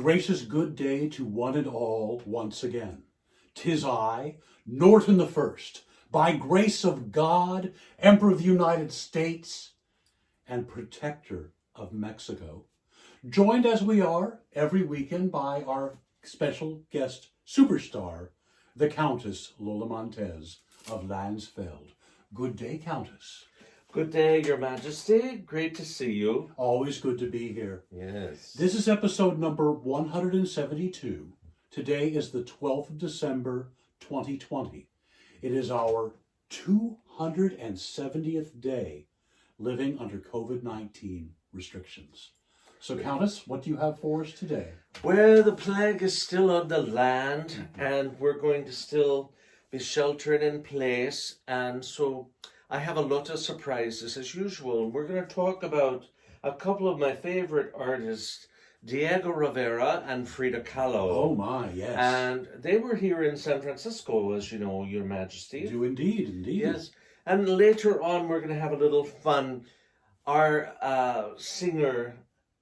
gracious good day to one and all once again. 'Tis I, Norton the First, by grace of God, Emperor of the United States and Protector of Mexico, joined as we are every weekend by our special guest superstar, the Countess Lola Montez of Landsfeld. Good day, Countess. Good day, Your Majesty. Great to see you. Always good to be here. Yes. This is episode number 172. Today is the 12th of December, 2020. It is our 270th day living under COVID-19 restrictions. So, Countess, what do you have for us today? Well, the plague is still on the land, and we're going to still be sheltered in place. And so I have a lot of surprises as usual. We're going to talk about a couple of my favorite artists, Diego Rivera and Frida Kahlo. Oh my, yes. And they were here in San Francisco, as you know, Your Majesty. Do indeed, indeed. Yes. And later on, we're going to have a little fun. Our singer,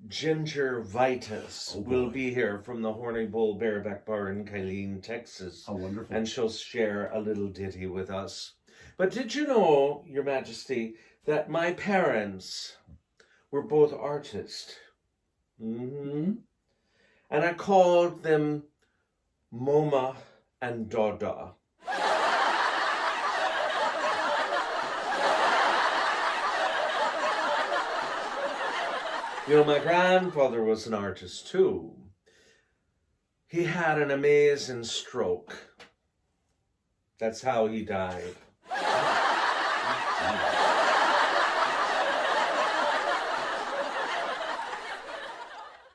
Ginger Vitus, will be here from the Horny Bull Bareback Bar in Kylene, Texas. How wonderful. And she'll share a little ditty with us. But did you know, Your Majesty, that my parents were both artists? Mm-hmm. And I called them Moma and Dada. You know, my grandfather was an artist too. He had an amazing stroke. That's how he died.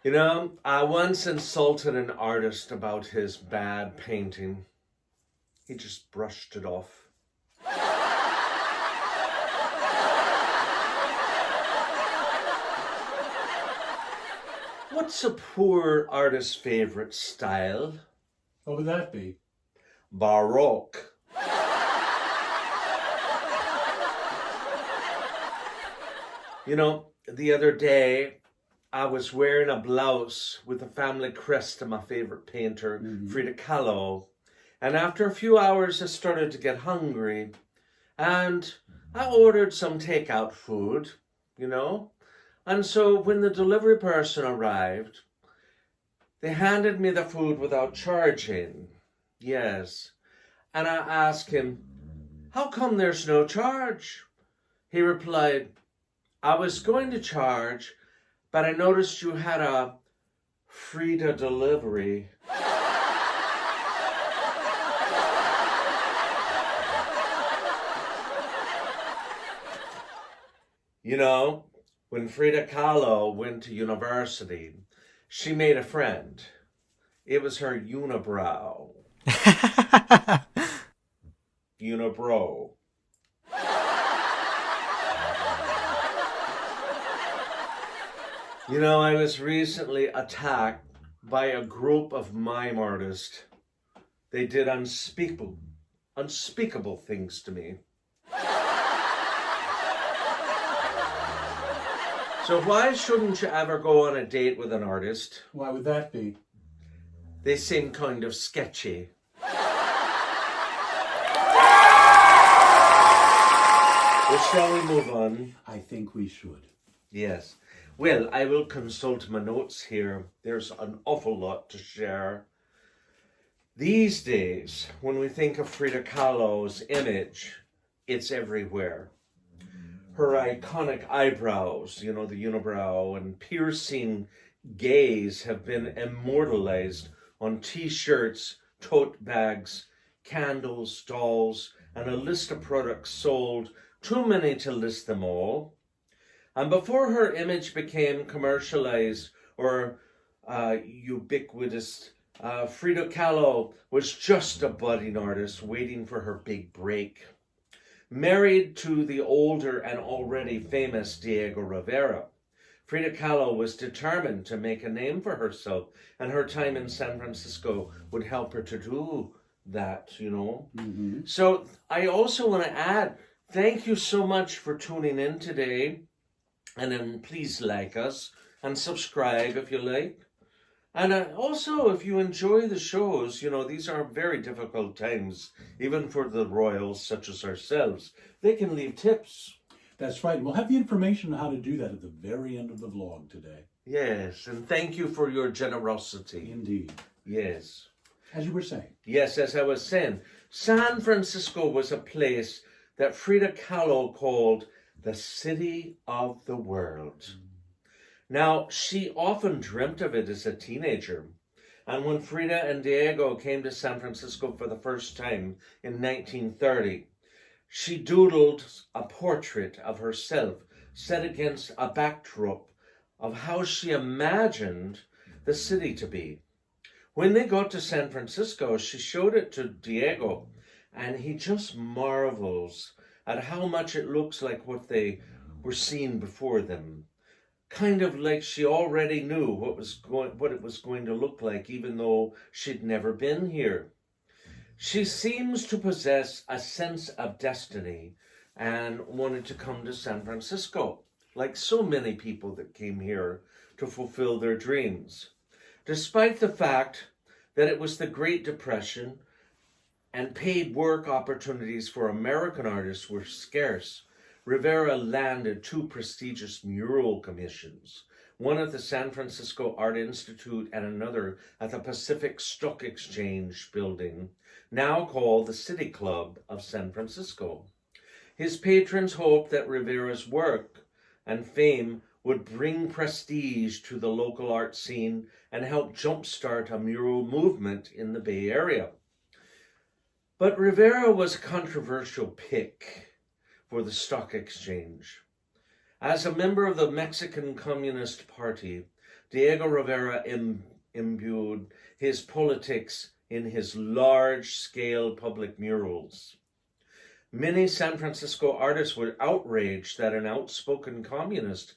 You know, I once insulted an artist about his bad painting. He just brushed it off. What's a poor artist's favorite style? What would that be? Baroque. You know, the other day, I was wearing a blouse with the family crest of my favorite painter, Frida Kahlo. And after a few hours, I started to get hungry. And I ordered some takeout food, you know. And so when the delivery person arrived, they handed me the food without charging. Yes. And I asked him, how come there's no charge? He replied, I was going to charge, but I noticed you had a Frida delivery. You know, when Frida Kahlo went to university, she made a friend. It was her unibrow. Unibrow. You know, I was recently attacked by a group of mime artists. They did unspeakable things to me. So why shouldn't you ever go on a date with an artist? Why would that be? They seem kind of sketchy. Well, shall we move on? I think we should. Yes. Well, I will consult my notes here. There's an awful lot to share. These days, when we think of Frida Kahlo's image, it's everywhere. Her iconic eyebrows, you know, the unibrow, and piercing gaze have been immortalized on t-shirts, tote bags, candles, dolls, and a list of products sold, too many to list them all. And before her image became commercialized or ubiquitous, Frida Kahlo was just a budding artist waiting for her big break. Married to the older and already famous Diego Rivera, Frida Kahlo was determined to make a name for herself, and her time in San Francisco would help her to do that, you know. Mm-hmm. So I also want to add, thank you so much for tuning in today. And then please like us and subscribe if you like. And also, if you enjoy the shows, these are very difficult times, even for the royals such as ourselves. They can leave tips. That's right. We'll have the information on how to do that at the very end of the vlog today. Yes, and thank you for your generosity. Indeed. Yes. As you were saying. Yes, as I was saying, San Francisco was a place that Frida Kahlo called the city of the world. Now, she often dreamt of it as a teenager. And when Frida and Diego came to San Francisco for the first time in 1930, she doodled a portrait of herself set against a backdrop of how she imagined the city to be. When they got to San Francisco, she showed it to Diego, and he just marvels at how much it looks like what they were seeing before them. Kind of like she already knew what it was going to look like, even though she'd never been here. She seems to possess a sense of destiny and wanted to come to San Francisco, like so many people that came here to fulfill their dreams. Despite the fact that it was the Great Depression and paid work opportunities for American artists were scarce, Rivera landed 2 prestigious mural commissions, one at the San Francisco Art Institute and another at the Pacific Stock Exchange building, now called the City Club of San Francisco. His patrons hoped that Rivera's work and fame would bring prestige to the local art scene and help jumpstart a mural movement in the Bay Area. But Rivera was a controversial pick for the stock exchange. As a member of the Mexican Communist Party, Diego Rivera imbued his politics in his large-scale public murals. Many San Francisco artists were outraged that an outspoken communist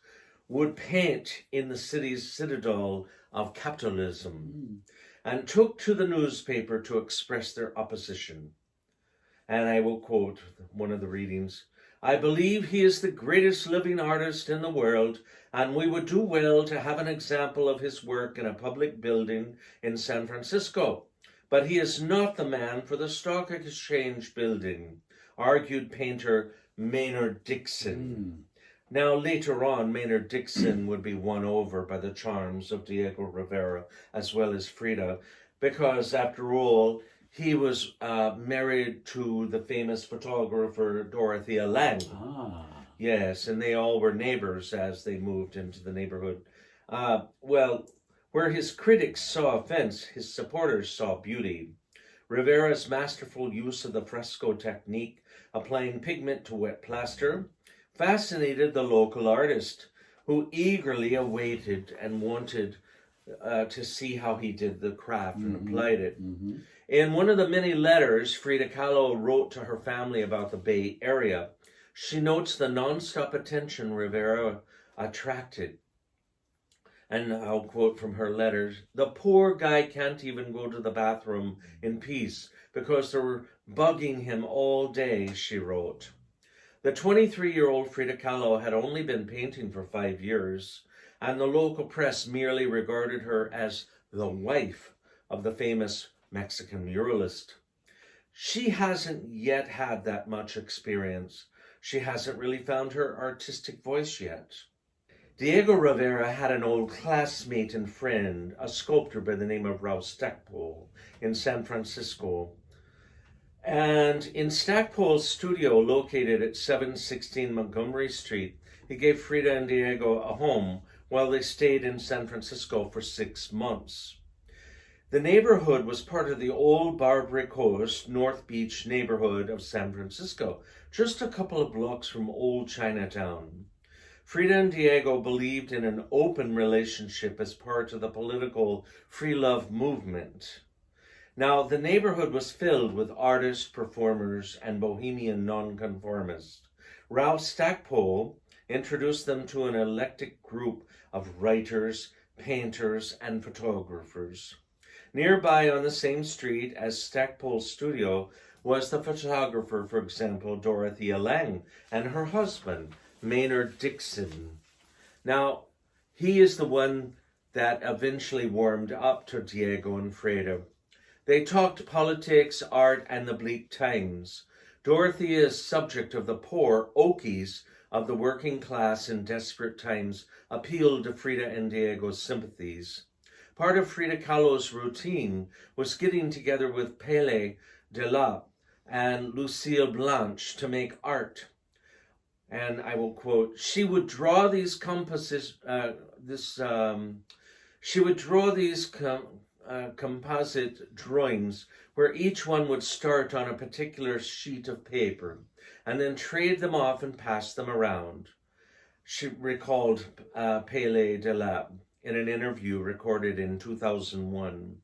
would paint in the city's citadel of capitalism and took to the newspaper to express their opposition. And I will quote one of the readings. "I believe he is the greatest living artist in the world, and we would do well to have an example of his work in a public building in San Francisco. But he is not the man for the Stock Exchange building," argued painter Maynard Dixon. Now, later on, Maynard Dixon would be won over by the charms of Diego Rivera as well as Frida, because, after all, he was married to the famous photographer Dorothea Lange. Yes, and they all were neighbors as they moved into the neighborhood. Where his critics saw offense, his supporters saw beauty. Rivera's masterful use of the fresco technique, applying pigment to wet plaster, fascinated the local artist, who eagerly awaited and wanted to see how he did the craft and applied it. In one of the many letters Frida Kahlo wrote to her family about the Bay Area, she notes the nonstop attention Rivera attracted. And I'll quote from her letters, "The poor guy can't even go to the bathroom in peace because they're bugging him all day," she wrote. The 23-year-old Frida Kahlo had only been painting for 5 years, and the local press merely regarded her as the wife of the famous Mexican muralist. She hasn't yet had that much experience. She hasn't really found her artistic voice yet. Diego Rivera had an old classmate and friend, a sculptor by the name of Ralph Stackpole, in San Francisco. And in Stackpole's studio, located at 716 Montgomery Street, he gave Frida and Diego a home while they stayed in San Francisco for 6 months. The neighborhood was part of the old Barbary Coast, North Beach neighborhood of San Francisco, just a couple of blocks from old Chinatown. Frida and Diego believed in an open relationship as part of the political free love movement. Now, the neighborhood was filled with artists, performers, and bohemian nonconformists. Ralph Stackpole introduced them to an eclectic group of writers, painters, and photographers. Nearby on the same street as Stackpole's studio was the photographer, for example, Dorothea Lange, and her husband, Maynard Dixon. Now, he is the one that eventually warmed up to Diego and Frida. They talked politics, art, and the bleak times. Dorothea's subject of the poor, Okies, of the working class in desperate times, appealed to Frida and Diego's sympathies. Part of Frida Kahlo's routine was getting together with Pele de la and Lucille Blanche to make art. And I will quote, she would draw these composite drawings where each one would start on a particular sheet of paper and then trade them off and pass them around. She recalled Pele de la in an interview recorded in 2001.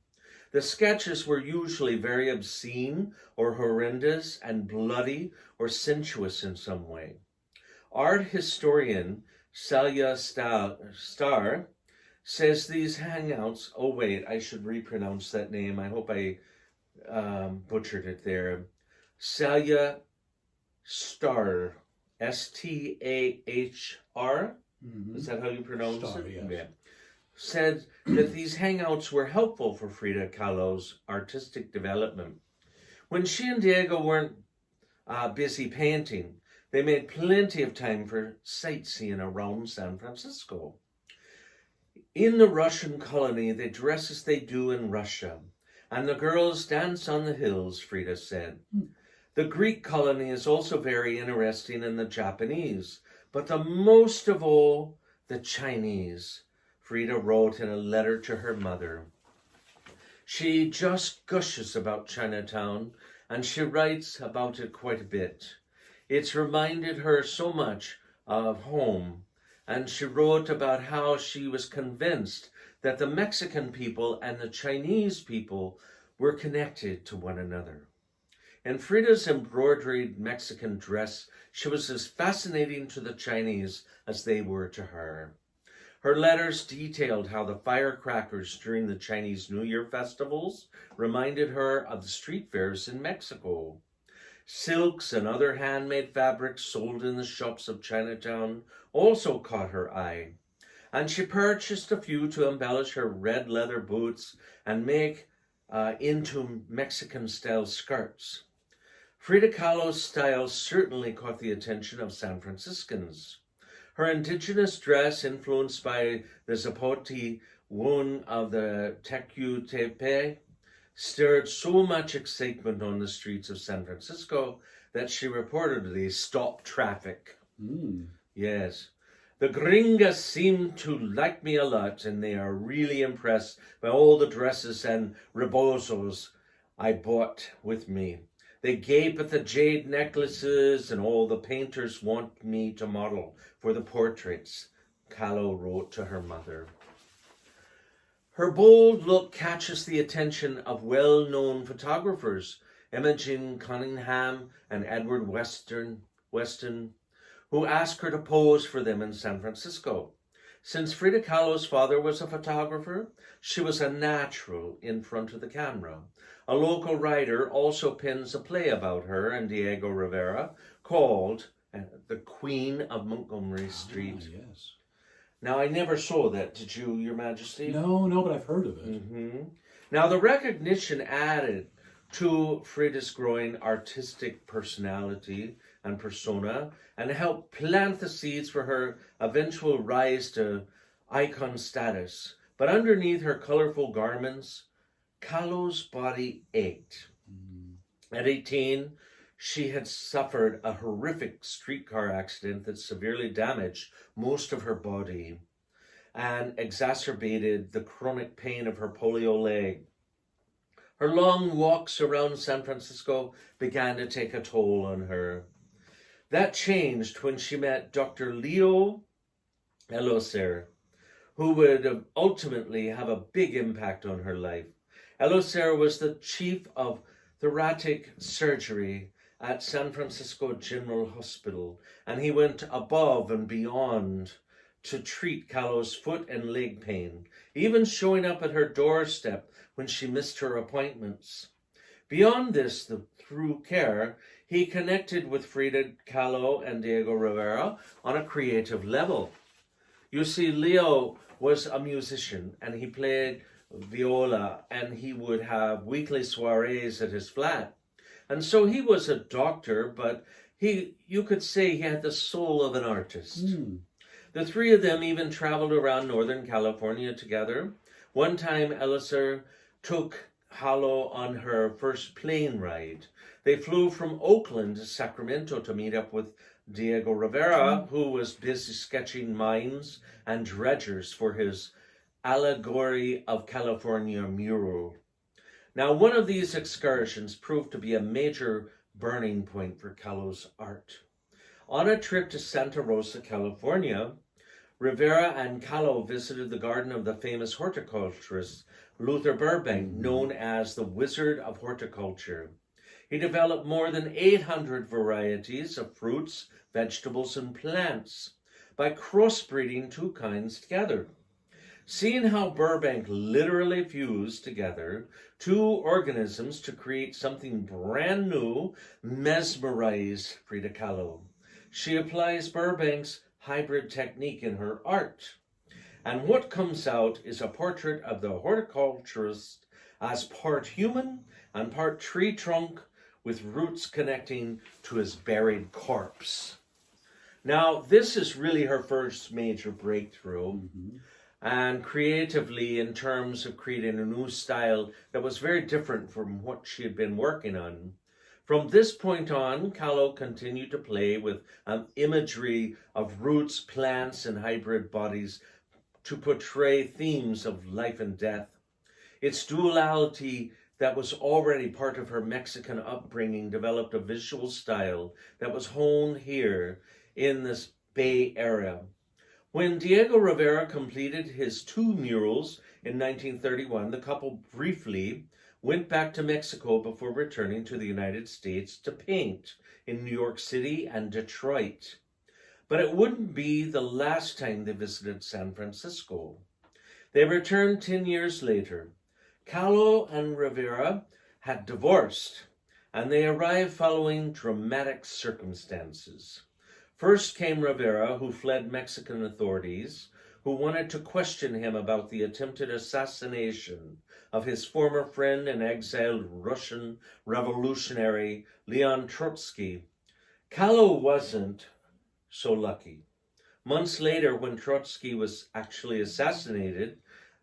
The sketches were usually very obscene or horrendous and bloody or sensuous in some way. Art historian Celia Starr says these hangouts, oh wait, I should repronounce that name. I hope I butchered it there. Celia Starr, S-T-A-H-R. Mm-hmm. Is that how you pronounce Starr, it? yes. Yeah. Said that these hangouts were helpful for Frida Kahlo's artistic development. When she and Diego weren't busy painting, they made plenty of time for sightseeing around San Francisco. In the Russian colony, they dress as they do in Russia, and the girls dance on the hills, Frida said. The Greek colony is also very interesting, in the Japanese, but the most of all, the Chinese, Frida wrote in a letter to her mother. She just gushes about Chinatown, and she writes about it quite a bit. It's reminded her so much of home, and she wrote about how she was convinced that the Mexican people and the Chinese people were connected to one another. In Frida's embroidered Mexican dress, she was as fascinating to the Chinese as they were to her. Her letters detailed how the firecrackers during the Chinese New Year festivals reminded her of the street fairs in Mexico. Silks and other handmade fabrics sold in the shops of Chinatown also caught her eye, and she purchased a few to embellish her red leather boots and make into Mexican-style skirts. Frida Kahlo's style certainly caught the attention of San Franciscans. Her indigenous dress, influenced by the Zapote wound of the Tecutepe, stirred so much excitement on the streets of San Francisco that she reportedly stopped traffic. Yes. The gringas seem to like me a lot, and they are really impressed by all the dresses and rebozos I bought with me. They gape at the jade necklaces, and all the painters want me to model for the portraits, Kahlo wrote to her mother. Her bold look catches the attention of well-known photographers, Imogen Cunningham and Edward Weston, who ask her to pose for them in San Francisco. Since Frida Kahlo's father was a photographer, she was a natural in front of the camera. A local writer also pens a play about her and Diego Rivera called The Queen of Montgomery Street. Yes. Now, I never saw that, did you, Your Majesty? No, but I've heard of it. Mm-hmm. Now, the recognition added to Frida's growing artistic personality and persona and helped plant the seeds for her eventual rise to icon status. But underneath her colorful garments, Kahlo's body ached. At 18, she had suffered a horrific streetcar accident that severely damaged most of her body and exacerbated the chronic pain of her polio leg. Her long walks around San Francisco began to take a toll on her. That changed when she met Dr. Leo Eloser, who would ultimately have a big impact on her life. Eloser was the chief of thoracic surgery at San Francisco General Hospital, and he went above and beyond to treat Kahlo's foot and leg pain, even showing up at her doorstep when she missed her appointments. Beyond this, through care, he connected with Frida Kahlo and Diego Rivera on a creative level. You see, Leo was a musician and he played viola and he would have weekly soirees at his flat. And so he was a doctor, but you could say he had the soul of an artist. The three of them even traveled around Northern California together. One time, Elliser took Halo on her first plane ride. They flew from Oakland to Sacramento to meet up with Diego Rivera, who was busy sketching mines and dredgers for his Allegory of California mural. Now, one of these excursions proved to be a major burning point for Kahlo's art. On a trip to Santa Rosa, California, Rivera and Kahlo visited the garden of the famous horticulturist Luther Burbank, known as the Wizard of Horticulture. He developed more than 800 varieties of fruits, vegetables, and plants by crossbreeding two kinds together. Seeing how Burbank literally fused together two organisms to create something brand new mesmerized Frida Kahlo. She applies Burbank's hybrid technique in her art. And what comes out is a portrait of the horticulturist as part human and part tree trunk, with roots connecting to his buried corpse. Now, this is really her first major breakthrough. And creatively, in terms of creating a new style that was very different from what she had been working on. From this point on, Kahlo continued to play with imagery of roots, plants, and hybrid bodies to portray themes of life and death. Its duality that was already part of her Mexican upbringing developed a visual style that was honed here in this Bay Area. When Diego Rivera completed his two murals in 1931, the couple briefly went back to Mexico before returning to the United States to paint in New York City and Detroit. But it wouldn't be the last time they visited San Francisco. They returned 10 years later. Kahlo and Rivera had divorced, and they arrived following dramatic circumstances. First came Rivera, who fled Mexican authorities, who wanted to question him about the attempted assassination of his former friend and exiled Russian revolutionary Leon Trotsky. Kahlo wasn't so lucky. Months later, when Trotsky was actually assassinated,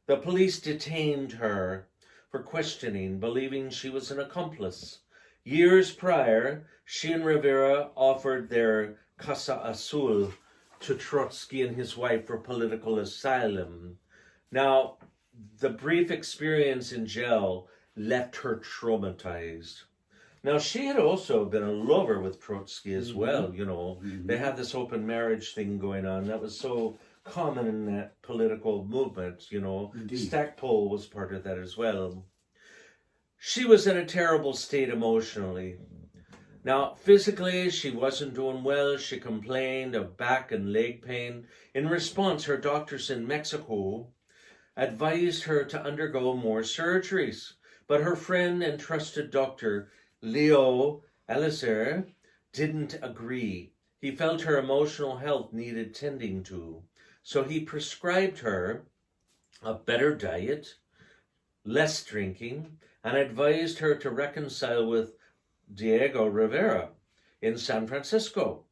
the police detained her for questioning, believing she was an accomplice. Years prior, she and Rivera offered their Casa Azul to Trotsky and his wife for political asylum. Now, the brief experience in jail left her traumatized. Now, she had also been a lover with Trotsky as well, you know. They had this open marriage thing going on that was so common in that political movement, you know. Stackpole was part of that as well. She was in a terrible state emotionally. Now, physically, she wasn't doing well. She complained of back and leg pain. In response, her doctors in Mexico advised her to undergo more surgeries. But her friend and trusted doctor, Leo Elliser, didn't agree. He felt her emotional health needed tending to. So he prescribed her a better diet, less drinking, and advised her to reconcile with Diego Rivera in San Francisco.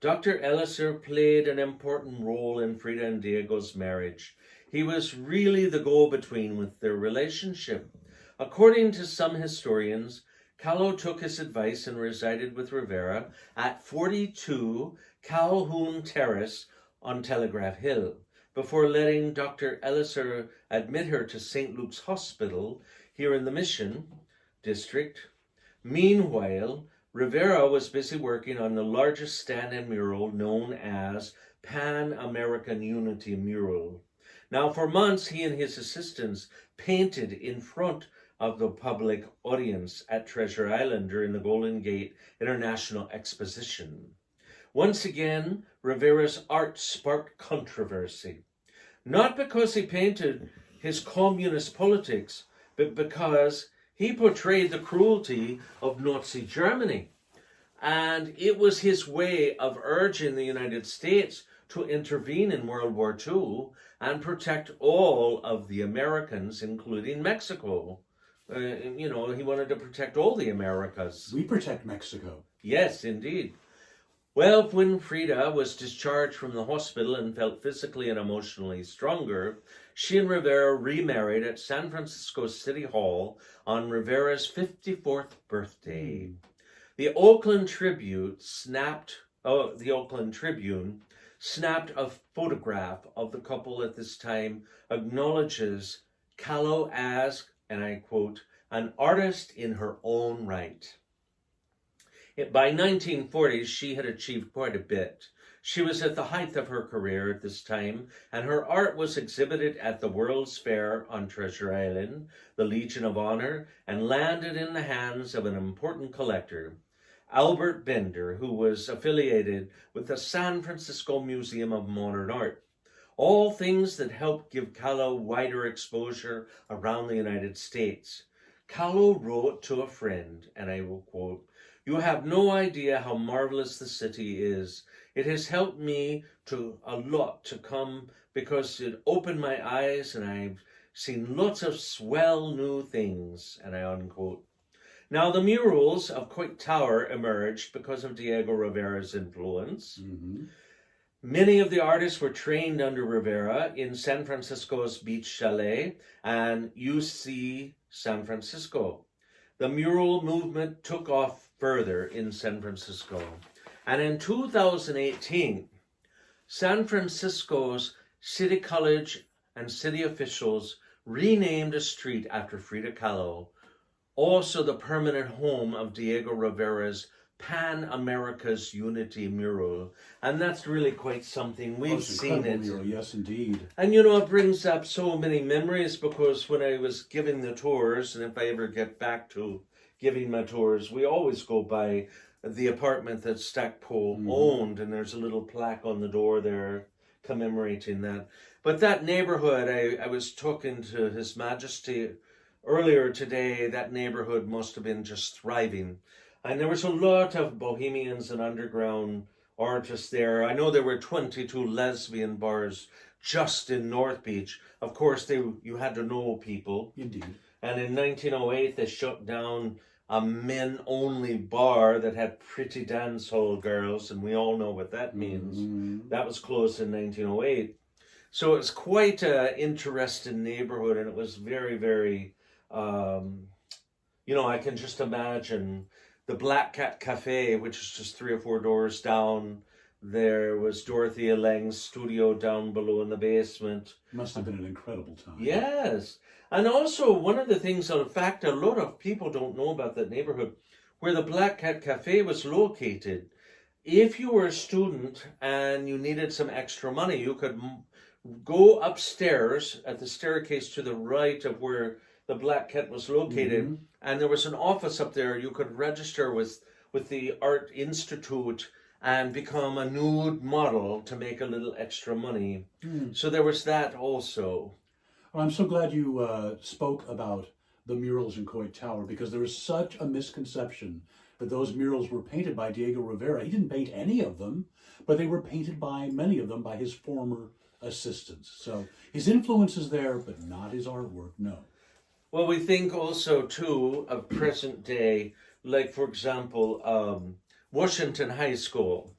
Dr. Elliser played an important role in Frida and Diego's marriage. He was really the go-between with their relationship. According to some historians, Kahlo took his advice and resided with Rivera at 42 Calhoun Terrace on Telegraph Hill, before letting Dr. Elliser admit her to St. Luke's Hospital here in the Mission District. Meanwhile, Rivera was busy working on the largest stand-in mural known as Pan-American Unity Mural. Now, for months, he and his assistants painted in front of the public audience at Treasure Island during the Golden Gate International Exposition. Once again, Rivera's art sparked controversy, not because he painted his communist politics, but because he portrayed the cruelty of Nazi Germany. And it was his way of urging the United States to intervene in World War II and protect all of the Americans, including Mexico. He wanted to protect all the Americas. We protect Mexico. Yes, indeed. Well, when Frida was discharged from the hospital and felt physically and emotionally stronger, she and Rivera remarried at San Francisco City Hall on Rivera's 54th birthday. The Oakland Tribune snapped a photograph of the couple at this time, acknowledges Kahlo as, and I quote, an artist in her own right. By 1940s, she had achieved quite a bit. She was at the height of her career at this time, and her art was exhibited at the World's Fair on Treasure Island, the Legion of Honor, and landed in the hands of an important collector, Albert Bender, who was affiliated with the San Francisco Museum of Modern Art. All things that helped give Kahlo wider exposure around the United States. Kahlo wrote to a friend, and I will quote, "You have no idea how marvelous the city is. It has helped me a lot to come because it opened my eyes and I've seen lots of swell new things," and I unquote. Now, the murals of Coit Tower emerged because of Diego Rivera's influence. Mm-hmm. Many of the artists were trained under Rivera in San Francisco's Beach Chalet and UC San Francisco. The mural movement took off further in San Francisco. And in 2018, San Francisco's City College and city officials renamed a street after Frida Kahlo, also the permanent home of Diego Rivera's Pan America's Unity mural. And that's really quite something. We've seen it. Mural. Yes, indeed. And it brings up so many memories because when I was giving the tours, and if I ever get back to giving my tours, we always go by the apartment that Stackpole owned, and there's a little plaque on the door there commemorating that. But that neighborhood, I was talking to His Majesty earlier today, that neighborhood must have been just thriving. And there was a lot of bohemians and underground artists there. I know there were 22 lesbian bars just in North Beach. Of course, you had to know people. Indeed. And in 1908, they shut down a men-only bar that had pretty dance hall girls, and we all know what that means. Mm-hmm. That was closed in 1908. So it's quite an interesting neighborhood, and it was very, very, I can just imagine the Black Cat Cafe, which is just 3 or 4 doors down. There was Dorothea Lange's studio down below in the basement. Must have been an incredible time. Yes. And also, one of the things, in fact, a lot of people don't know about that neighborhood, where the Black Cat Cafe was located. If you were a student and you needed some extra money, you could go upstairs at the staircase to the right of where the Black Cat was located, and there was an office up there. You could register with the Art Institute and become a nude model to make a little extra money. So there was that also. Well, I'm so glad you spoke about the murals in Coit Tower, because there was such a misconception that those murals were painted by Diego Rivera. He didn't paint any of them, but they were painted by many of them by his former assistants. So his influence is there, but not his artwork, no. Well, we think also, too, of present day, like, for example, Washington High School.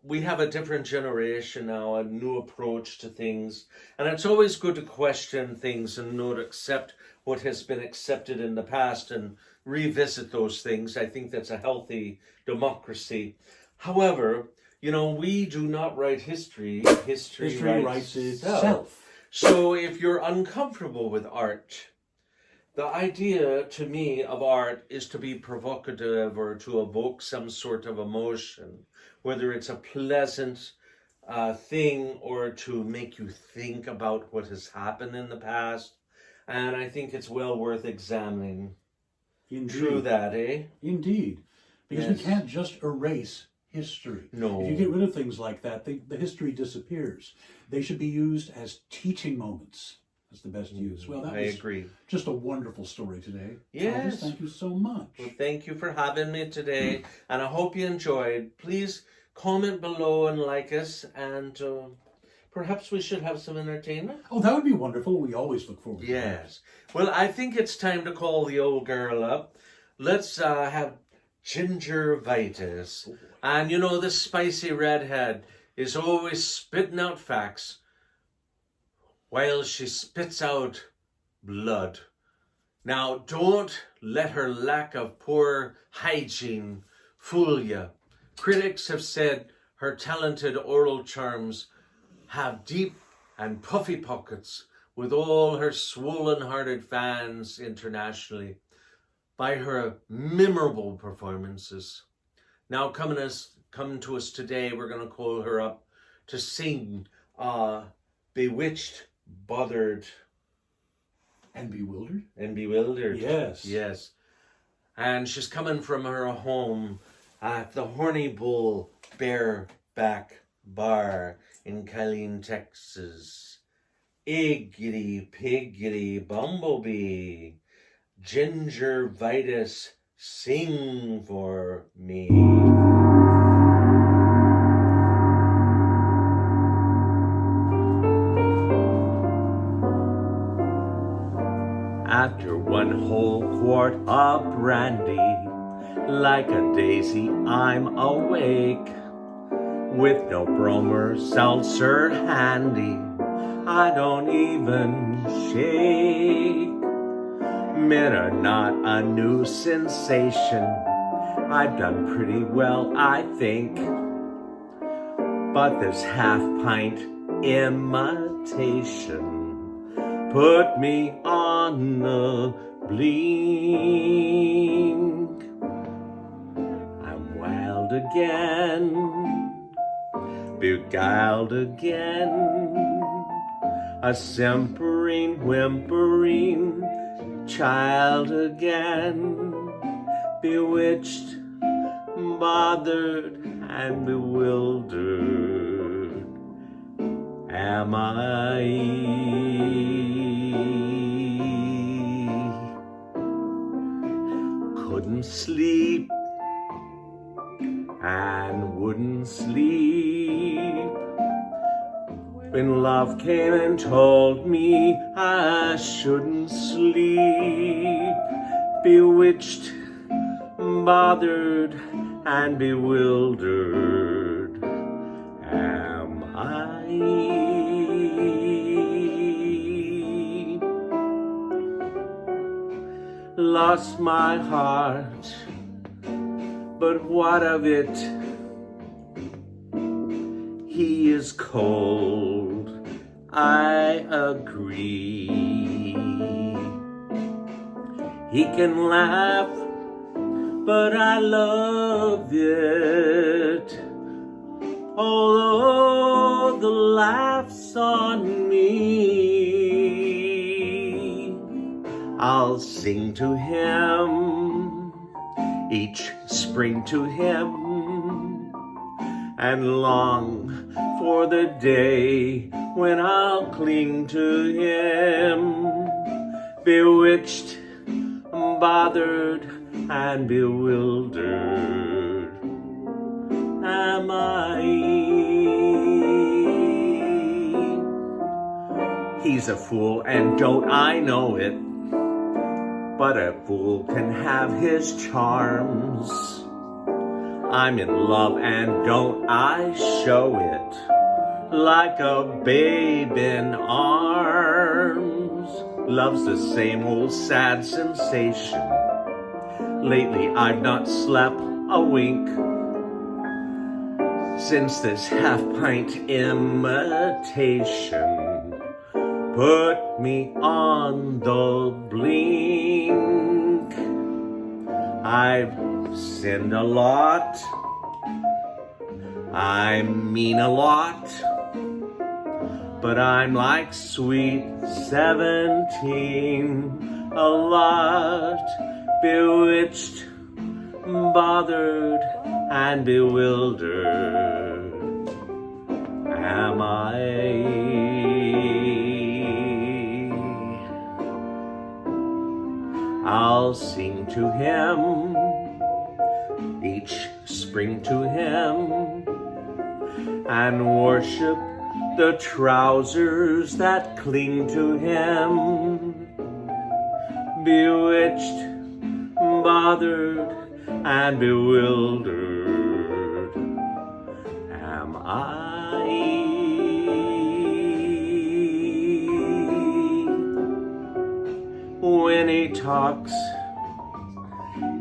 We have a different generation now, a new approach to things. And it's always good to question things and not accept what has been accepted in the past and revisit those things. I think that's a healthy democracy. However, we do not write history. History writes itself. So if you're uncomfortable with art, the idea to me of art is to be provocative or to evoke some sort of emotion, whether it's a pleasant thing or to make you think about what has happened in the past. And I think it's well worth examining. Indeed. True that, eh? Indeed. Because we can't just erase history. No. If you get rid of things like that, the history disappears. They should be used as teaching moments. That's the best use. Well, that was agree. Just a wonderful story today. Yes. Thomas, thank you so much. Well, thank you for having me today, and I hope you enjoyed. Please comment below and like us, and perhaps we should have some entertainment. Oh, that would be wonderful. We always look forward to that. Yes. Well, I think it's time to call the old girl up. Let's have gingivitis. And you know, this spicy redhead is always spitting out facts while she spits out blood. Now, don't let her lack of poor hygiene fool you. Critics have said her talented oral charms have deep and puffy pockets with all her swollen-hearted fans internationally by her memorable performances. Now, coming to us today, we're going to call her up to sing Bewitched, Bothered, And bewildered? and Bewildered. Yes. Yes. And she's coming from her home at the Horny Bull Bareback Bar in Killeen, Texas. Iggity piggity bumblebee, gingivitis, sing for me. After one whole quart of brandy, like a daisy I'm awake, with no bromer seltzer handy, I don't even shake. Men are not a new sensation, I've done pretty well, I think, but this half-pint imitation put me on the blink. I'm wild again, beguiled again, a simpering, whimpering child again, bewitched, bothered, and bewildered am I. Couldn't sleep and wouldn't sleep when love came and told me I shouldn't sleep. Bewitched, bothered, and bewildered am I. Lost my heart, but what of it? He is cold, I agree. He can laugh, but I love it, although the laugh's on me. I'll sing to him, each spring to him, and long for the day when I'll cling to him. Bewitched, bothered, and bewildered am I. He's a fool, and don't I know it, but a fool can have his charms. I'm in love, and don't I show it, like a babe in arms. Love's the same old sad sensation. Lately I've not slept a wink since this half-pint imitation put me on the blink. I've sinned a lot, I mean a lot, but I'm like sweet 17, a lot bewitched, bothered, and bewildered am I. I'll sing to him, each spring to him, and worship the trousers that cling to him. Bewitched, bothered, and bewildered am I. When he talks,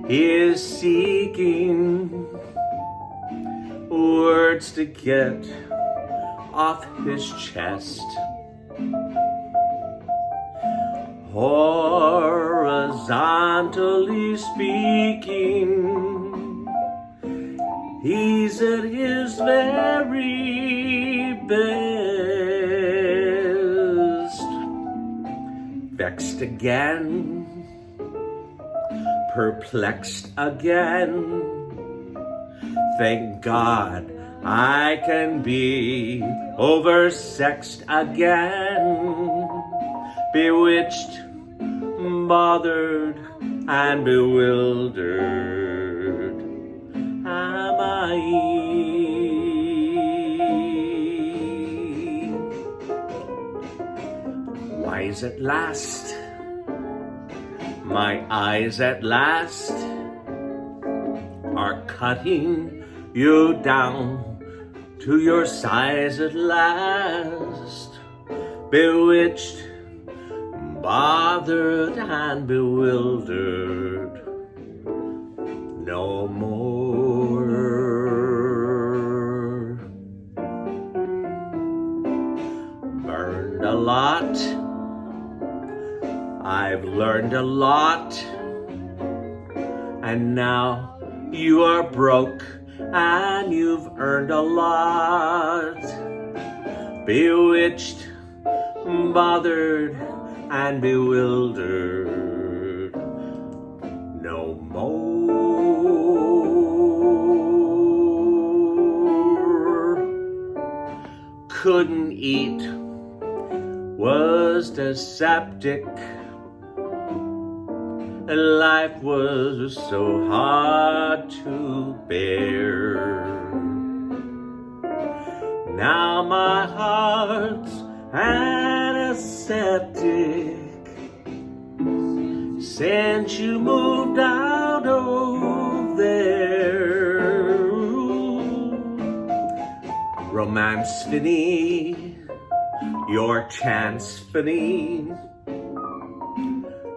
he is seeking words to get off his chest. Horizontally speaking, he's at his very best. Vexed again, perplexed again. Thank God I can be oversexed again. Bewitched, bothered, and bewildered am I. Wise at last, my eyes at last are cutting you down to your size at last. Bewitched, bothered, and bewildered no more. Burned a lot, I've learned a lot, and now you are broke and you've earned a lot. Bewitched, bothered, and bewildered no more. Couldn't eat, was dyspeptic. Life was so hard to bear. Now my heart's antiseptic since you moved out of there. Romance fini, your chance fini.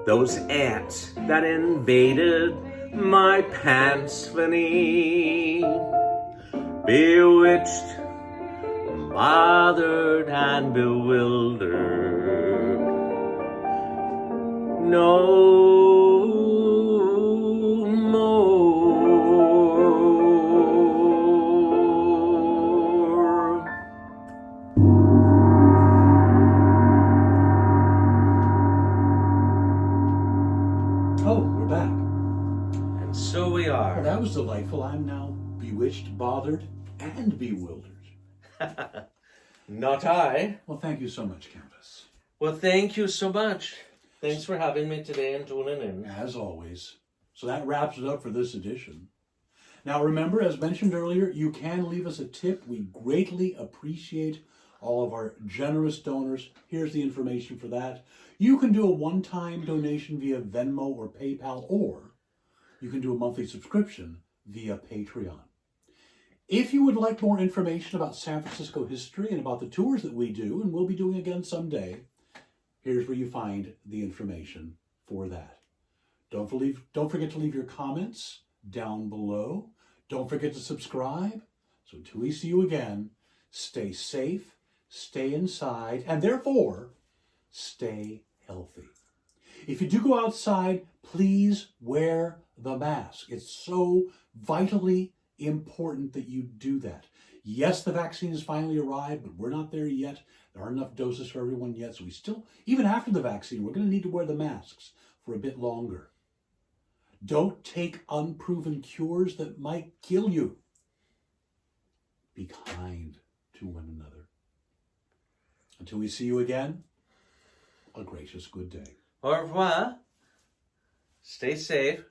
Those ants that invaded my pants fini. Bewitched, bothered, and bewildered no more. Oh, we're back. And so we are. Well, that was delightful. I'm now bewitched, bothered, and bewildered. Not I. Well, thank you so much, Countess. Well, thank you so much. Thanks for having me today and tuning in. As always. So that wraps it up for this edition. Now remember, as mentioned earlier, you can leave us a tip. We greatly appreciate all of our generous donors. Here's the information for that. You can do a one-time donation via Venmo or PayPal, or you can do a monthly subscription via Patreon. If you would like more information about San Francisco history and about the tours that we do, and we'll be doing again someday, here's where you find the information for that. Don't forget to leave your comments down below. Don't forget to subscribe. So until we see you again, stay safe, stay inside, and therefore, stay healthy. If you do go outside, please wear the mask. It's so vitally important that you do that. Yes, the vaccine has finally arrived, but we're not there yet. There aren't enough doses for everyone yet, so we still, even after the vaccine, we're going to need to wear the masks for a bit longer. Don't take unproven cures that might kill you. Be kind to one another. Until we see you again, a gracious good day. Au revoir. Stay safe.